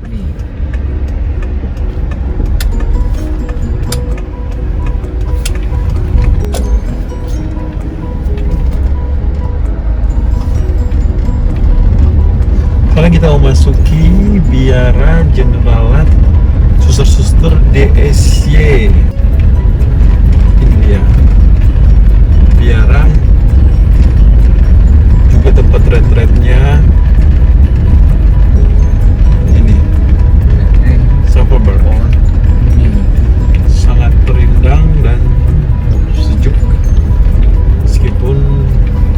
nih. Sekarang kita mau masuki biara Generalat Suster-suster DSY. Ini dia biara, juga tempat retretnya. Ini Safelberg, sangat rindang dan sejuk meskipun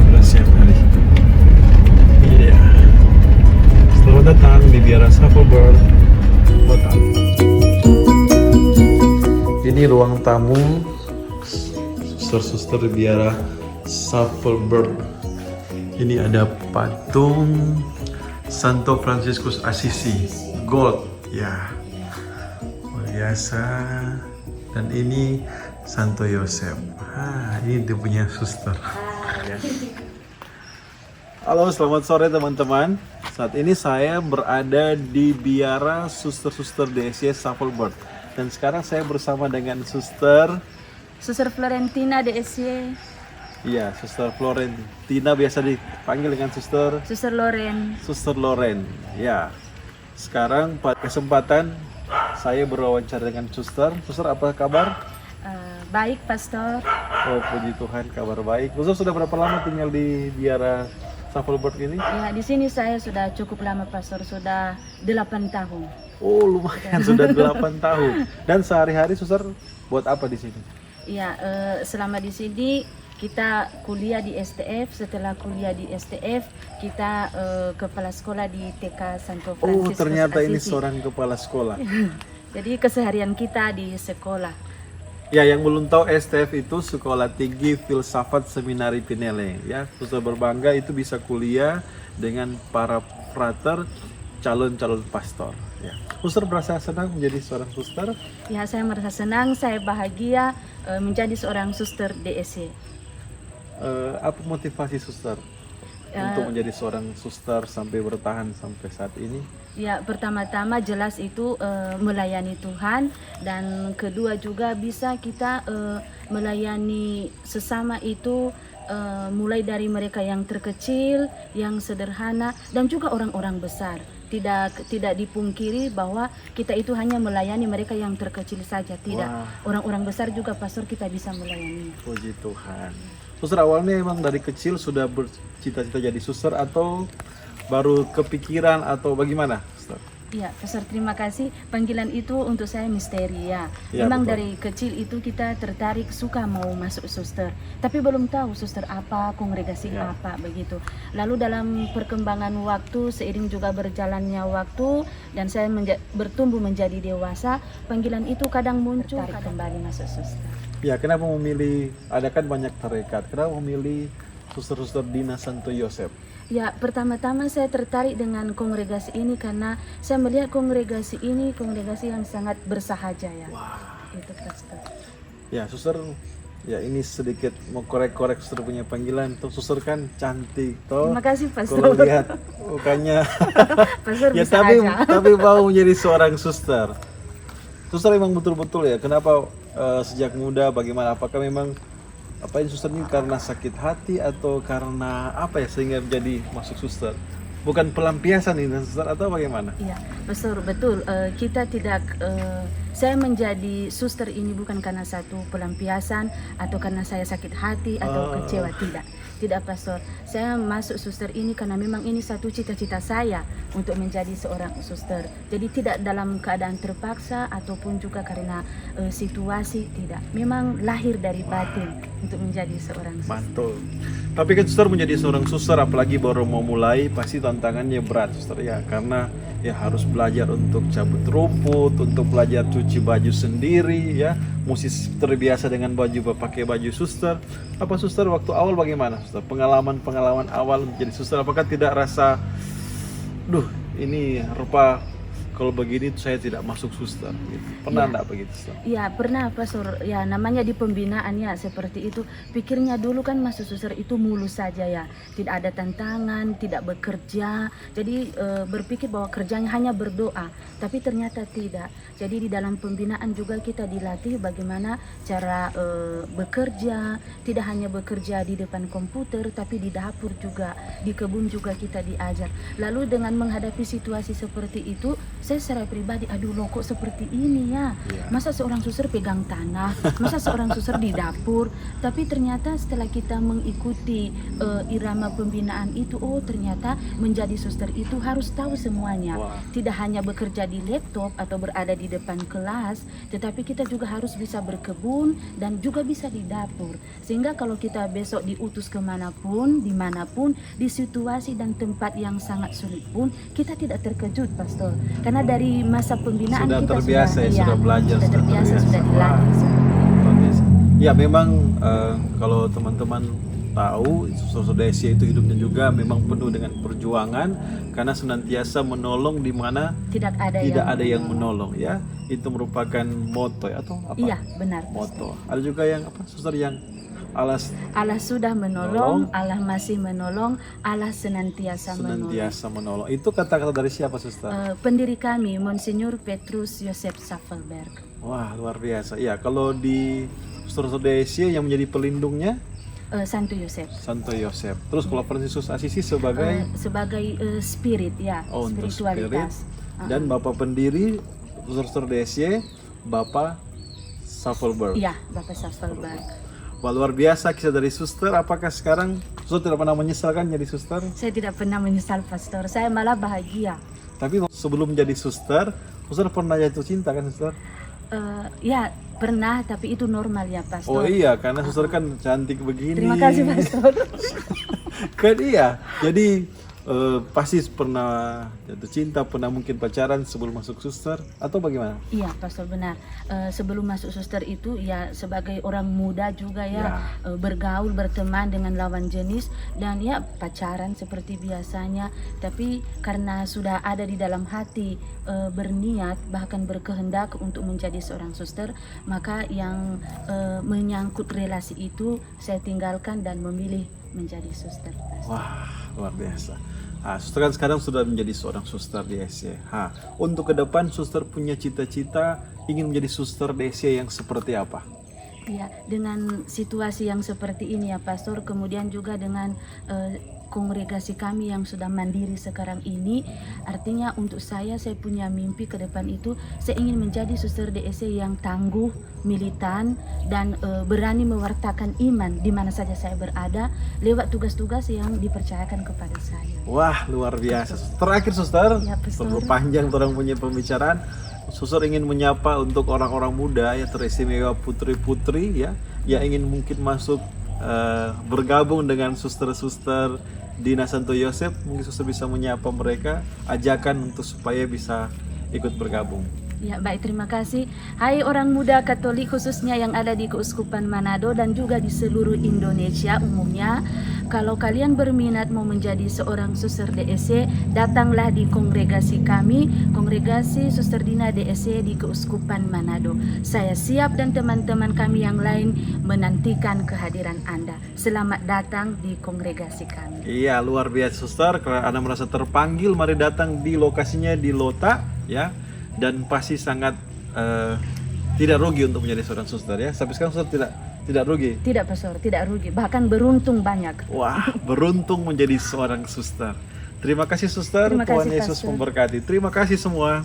sudah siang hari. Iya, selamat datang di biara Safelberg Kota. Ini ruang tamu suster-suster biara Safelberg. Ini ada patung Santo Franciscus Assisi gold, ya, luar biasa. Dan ini Santo Yosef. Ini dia punya suster. Ya. Halo, selamat sore teman-teman. Saat ini saya berada di biara suster-suster DSY Safelberg. Dan sekarang saya bersama dengan Suster Florentina DSY. Iya, Suster Florentina, biasa dipanggil dengan Suster Loren. Suster Loren. Ya. Sekarang pada kesempatan saya berwawancara dengan Suster. Suster, apa kabar? Baik, Pastor. Oh, puji Tuhan, kabar baik. Suster sudah berapa lama tinggal di biara Safelberg ini? Ya, di sini saya sudah cukup lama, Pastor. Sudah 8 tahun. Oh, lumayan, sudah 8 tahun. Dan sehari-hari Suster buat apa di sini? Ya, selama di sini kita kuliah di STF. Setelah kuliah di STF, kita kepala sekolah di TK Santo Franciscus. Oh, ternyata ini Assisi. seorang kepala sekolah. Jadi keseharian kita di sekolah. Ya, yang belum tahu, STF itu Sekolah Tinggi Filsafat Seminari Pineleng. Ya, Suster berbangga itu bisa kuliah dengan para frater calon-calon pastor. Ya. Suster merasa senang menjadi seorang suster? Ya, saya merasa senang, saya bahagia menjadi seorang suster DSY. Apa motivasi suster untuk menjadi seorang suster sampai bertahan sampai saat ini? Ya, pertama-tama jelas itu melayani Tuhan, dan kedua juga bisa kita melayani sesama itu, mulai dari mereka yang terkecil, yang sederhana, dan juga orang-orang besar. Tidak dipungkiri bahwa kita itu hanya melayani mereka yang terkecil saja, tidak. Orang-orang besar juga, Pastor, kita bisa melayani. Puji Tuhan. Suster awalnya emang dari kecil sudah bercita-cita jadi suster atau baru kepikiran atau bagaimana, Suster? Ya, Pastor, terima kasih. Panggilan itu untuk saya misteri ya. Ya, Memang betul. dari kecil itu kita tertarik, suka mau masuk suster. Tapi belum tahu suster apa, kongregasi Ya. apa, begitu. Lalu dalam perkembangan waktu, seiring juga berjalannya waktu, dan saya bertumbuh menjadi dewasa, panggilan itu kadang muncul, tarik kembali masuk suster. Ya, kenapa memilih, ada kan banyak tarekat, kenapa memilih suster-suster Dina Santo Yosef? Ya, pertama-tama saya tertarik dengan kongregasi ini karena saya melihat kongregasi ini kongregasi yang sangat bersahaja ya. Itu, Pastor. Ya, suster, ya ini sedikit mau korek-korek suster punya panggilan. Tuh, suster kan cantik, toh. Terima kasih, Pastor. Kalau lihat mukanya, Pastor ya bisa tapi aja. mau menjadi seorang suster. Suster emang betul-betul ya. Kenapa sejak muda? Bagaimana? Apakah memang ini suster ini karena sakit hati atau karena apa ya sehingga menjadi masuk suster? Bukan pelampiasan ini suster atau bagaimana? Iya, Pastor, betul. Kita tidak, saya menjadi suster ini bukan karena satu pelampiasan atau karena saya sakit hati atau kecewa, tidak. Tidak, Pastor. Saya masuk suster ini karena memang ini satu cita-cita saya untuk menjadi seorang suster. Jadi tidak dalam keadaan terpaksa ataupun juga karena situasi, tidak. Memang lahir dari batin untuk menjadi seorang suster. Mantul. Tapi kan suster menjadi seorang suster apalagi baru mau mulai pasti tantangannya berat suster ya, karena ya harus belajar untuk cabut rumput, untuk belajar cuci baju sendiri ya, mesti terbiasa dengan pakai baju suster. Apa suster waktu awal bagaimana suster? Pengalaman awal menjadi suster, apakah tidak rasa ini rupa kalau begini saya tidak masuk suster gitu. Pernah Iya. enggak begitu, Suster? Ya pernah Pastor, ya namanya di pembinaan ya seperti itu. Pikirnya dulu kan masuk suster itu mulus saja ya, tidak ada tantangan, tidak bekerja. Jadi berpikir bahwa kerjanya hanya berdoa, tapi ternyata tidak. Jadi di dalam pembinaan juga kita dilatih bagaimana cara bekerja, tidak hanya bekerja di depan komputer, tapi di dapur juga, di kebun juga kita diajar. Lalu dengan menghadapi situasi seperti itu, saya secara pribadi, aduh loh kok seperti ini ya. Iya. Masa seorang suster pegang tanah, masa seorang suster di dapur. Tapi ternyata setelah kita mengikuti irama pembinaan itu, oh ternyata menjadi suster itu harus tahu semuanya. Wah. Tidak hanya bekerja di laptop atau berada di depan kelas, tetapi kita juga harus bisa berkebun dan juga bisa di dapur. Sehingga kalau kita besok diutus kemanapun, dimanapun, di situasi dan tempat yang sangat sulit pun, kita tidak terkejut, Pastor. Karena dari masa pembinaan Sudah kita terbiasa ya, sudah belajar, sudah terbiasa, sudah dilatih. Luar biasa. Ya memang kalau teman-teman tahu suster Desia itu hidupnya juga memang penuh dengan perjuangan karena senantiasa menolong di mana Tidak tidak ada yang menolong ya. Itu merupakan moto ya, atau apa? Iya, benar. Moto. Ada juga yang apa? Suster yang alas Allah sudah menolong, Allah masih menolong, Allah senantiasa menolong. senantiasa menolong. Itu kata-kata dari siapa, Suster? Pendiri kami, Monsinyur Petrus Joseph Saffelberg. Wah, luar biasa. Ya, kalau di Suster Desia yang menjadi pelindungnya Santo Yosef. Santo Yosef. Terus kalau Fransiskus Asisi sebagai Sebagai spirit ya, untuk spirit. spiritualitas. Dan Bapak pendiri Suster Desia, Bapak Saffelberg. Iya, Bapak Saffelberg. Wah, luar biasa kisah dari suster. Apakah sekarang suster tidak pernah menyesal kan jadi suster? Saya tidak pernah menyesal, Pastor. Saya malah bahagia. Tapi sebelum menjadi suster, suster pernah jatuh cinta kan, suster? Ya, pernah, tapi itu normal ya, Pastor. Oh iya, karena suster kan cantik begini. Terima kasih, Pastor. Kan iya. Jadi pasti pernah jatuh cinta, pernah mungkin pacaran sebelum masuk suster atau bagaimana? Iya, Pastor, benar. Sebelum masuk suster itu ya sebagai orang muda juga ya, bergaul, berteman dengan lawan jenis dan ya pacaran seperti biasanya. Tapi karena sudah ada di dalam hati berniat bahkan berkehendak untuk menjadi seorang suster, maka yang menyangkut relasi itu saya tinggalkan dan memilih menjadi suster, Pastor. Wah, luar biasa. Suster kan sekarang sudah menjadi seorang suster di SC. Untuk ke depan suster punya cita-cita ingin menjadi suster di SC yang seperti apa? Ya, dengan situasi yang seperti ini ya, Pastor, kemudian juga dengan kongregasi kami yang sudah mandiri sekarang ini, artinya untuk saya punya mimpi ke depan itu, saya ingin menjadi suster DSC yang tangguh, militan, dan berani mewartakan iman di mana saja saya berada lewat tugas-tugas yang dipercayakan kepada saya. Wah, luar biasa. Terakhir suster, Ya, Pastor. terlalu panjang orang punya pembicaraan. Suster ingin menyapa untuk orang-orang muda ya teristimewa putri-putri ya yang ingin mungkin masuk bergabung dengan suster-suster di Santo Yosef. Mungkin suster bisa menyapa mereka, ajakan untuk supaya bisa ikut bergabung. Ya, baik, terima kasih. Hai orang muda Katolik khususnya yang ada di Keuskupan Manado dan juga di seluruh Indonesia umumnya. Kalau kalian berminat mau menjadi seorang suster DSC, datanglah di kongregasi kami, Kongregasi Suster Dina DSC di Keuskupan Manado. Saya siap dan teman-teman kami yang lain menantikan kehadiran Anda. Selamat datang di kongregasi kami. Iya, luar biasa suster. Kalau Anda merasa terpanggil, mari datang di lokasinya di Lota ya. Dan pasti sangat tidak rugi untuk menjadi seorang suster ya. Sampai sekarang suster tidak rugi. Tidak, Pastor, tidak rugi, bahkan beruntung banyak. Wah, beruntung menjadi seorang suster. Terima kasih suster. Terima kasih, Tuhan Yesus Pastor. memberkati. Terima kasih semua.